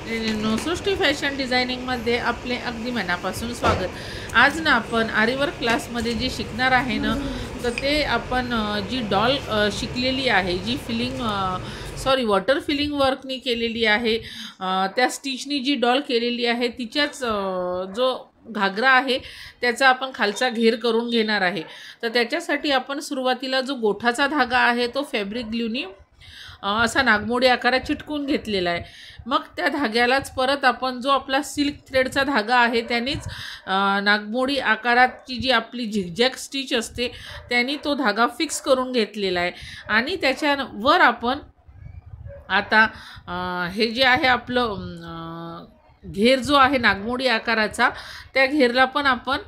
सृष्टी fashion डिझायनिंगमध्ये आपले अगदी मनापासून स्वागत। आज ना आपण आरीवर्क क्लासमध्ये जे शिकणार आहे ना, तर ते आपण जी डॉल शिकलेली आहे, जी वॉटर फिलिंग वर्कनी केलेली आहे, त्या स्टिचनी जी डॉल केलेली आहे तिच्याच जो घागरा आहे त्याचा आपण खालचा घेर करून घेणार आहे। तर त्याच्यासाठी आपण सुरुवातीला जो गोठाचा धागा आहे तो फॅब्रिक ग्लूनी असा नागमोडी आकारात चिटकून घेतलेला आहे। मग त्या धाग्यालाच परत आपण जो आपला सिल्क थ्रेडचा धागा आहे त्यानेच नागमोडी आकाराची जी आपली झिगझॅग स्टिच असते त्याने तो धागा फिक्स करून घेतलेला आहे। आणि त्याच्यावर आपण आता हे जे आहे आपलं घेर जो आहे नागमोडी आकाराचा, त्या घेरला पण आपण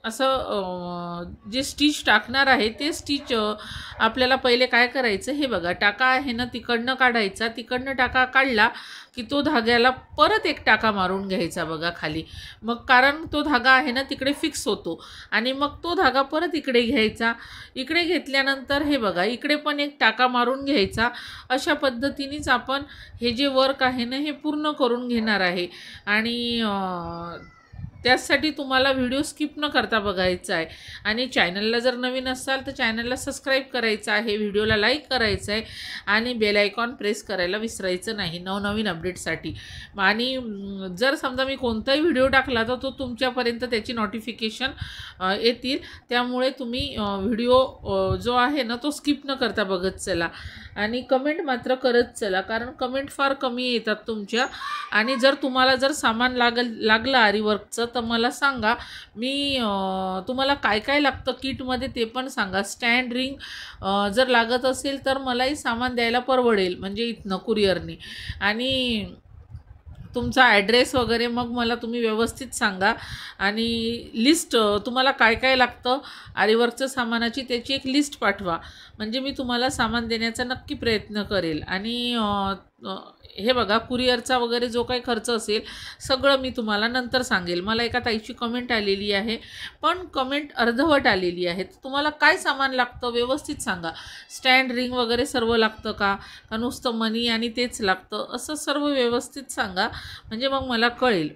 असं जे स्टिच टाकणार आहे ते स्टिच आपल्याला पहिले काय करायचं, हे बघा टाका आहे ना तिकडनं काढायचा, तिकडनं टाका काढला की तो धाग्याला परत एक टाका मारून घ्यायचा बघा खाली। मग कारण तो धागा आहे ना तिकडे फिक्स होतो आणि मग तो धागा परत इकडे घ्यायचा, इकडे घेतल्यानंतर हे बघा इकडे पण एक टाका मारून घ्यायचा। अशा पद्धतीनेच आपण हे जे वर्क आहे ना हे पूर्ण करून घेणार आहे। आणि त्यासाठी तुम्हाला व्हिडिओ स्किप न करता बघायचा आहे। आणि चॅनलला जर नवीन असाल तर चॅनलला सबस्क्राईब करायचं आहे, व्हिडिओला लाईक करायचं आहे आणि बेल आयकॉन प्रेस करायला विसरायचं नाही नवनवीन अपडेटसाठी। आणि जर समजा मी कोणताही व्हिडिओ टाकला तर तो तुमच्यापर्यंत त्याची नोटिफिकेशन येतील, त्यामुळे तुम्ही व्हिडिओ जो आहे ना तो स्किप न करता बघत चला आणि कमेंट मात्र करत चला, कारण कमेंट फार कमी येतात तुमच्या। आणि जर तुम्हाला जर सामान लागलं आरीवर्कचं तर मला सांगा, मी तुम्हाला काय काय लागतं किटमध्ये ते पण सांगा। स्टँड रिंग जर लागत असेल तर मलाही सामान द्यायला परवडेल, म्हणजे इथनं कुरिअरने। आणि तुमचा ॲड्रेस वगैरे मग मला तुम्ही व्यवस्थित सांगा आणि लिस्ट तुम्हाला काय काय लागतं आरीवर्कचं सामानाची त्याची एक लिस्ट पाठवा, म्हणजे मी तुम्हाला सामान देण्याचा नक्की प्रयत्न करेल। आणि हे बघा कुरिअरचा वगैरे जो काही खर्च असेल सगळं मी तुम्हाला नंतर सांगेल। मला एका ताईची कमेंट आलेली आहे, पण कमेंट अर्धवट आलेली आहे, तर तुम्हाला काय सामान लागतं व्यवस्थित सांगा। स्टँड रिंग वगैरे सर्व लागतं का नुसतं मनी आणि तेच लागतं, असं सर्व व्यवस्थित सांगा, म्हणजे मग मला कळेल।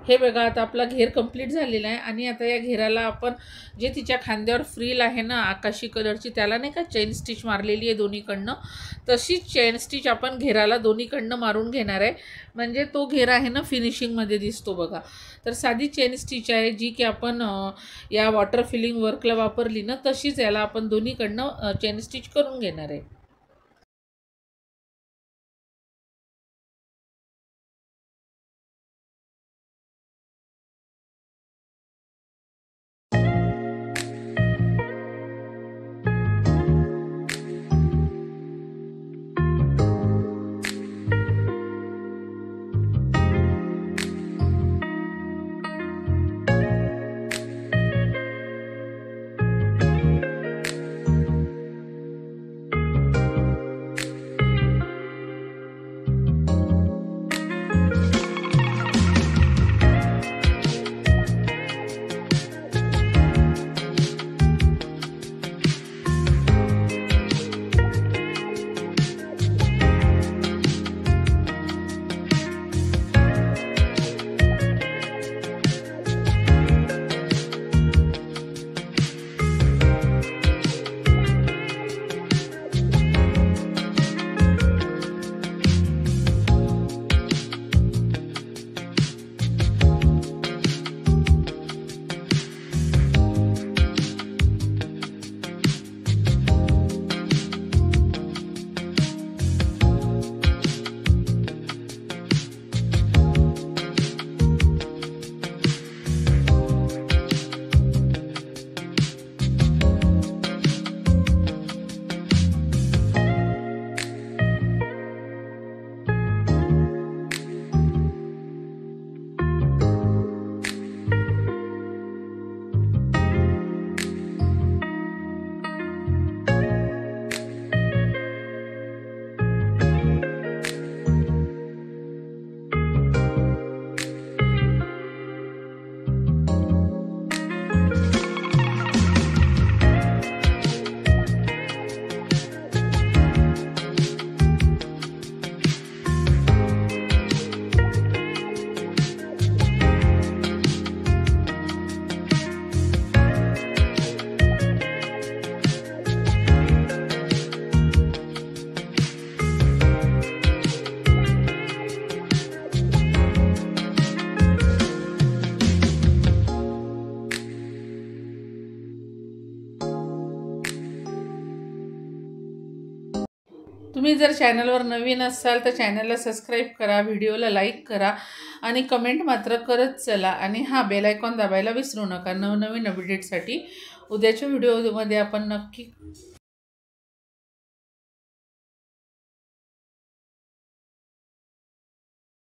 हे बघा आता आपला घेर कंप्लीट झालेला आहे आणि आता या घेराला आपण जे तिच्या खांद्यावर फ्रील आहे ना आकाशी कलरची, त्याला नाही का चेन स्टिच मारलेली आहे दोन्हीकडनं, तशीच चेन स्टिच आपण घेराला दोन्हीकडनं मारून घेणार आहे. म्हणजे तो घेर आहे ना फिनिशिंगमध्ये दिसतो बघा. तर साधी चेन स्टिच आहे जी की आपण या वॉटर फिलिंग वर्कला वापरली ना, तशीच याला आपण दोन्हीकडनं चेन स्टिच करून घेणार आहे. तुम्ही जर चॅनलवर नवीन असाल तर चॅनलला सबस्क्राईब करा, व्हिडिओला लाईक करा आणि कमेंट मात्र करत चला. आणि बेल आयकॉन दाबायला विसरू नका नवनवीन अपडेटसाठी. उद्याच्या व्हिडिओमध्ये आपण नक्की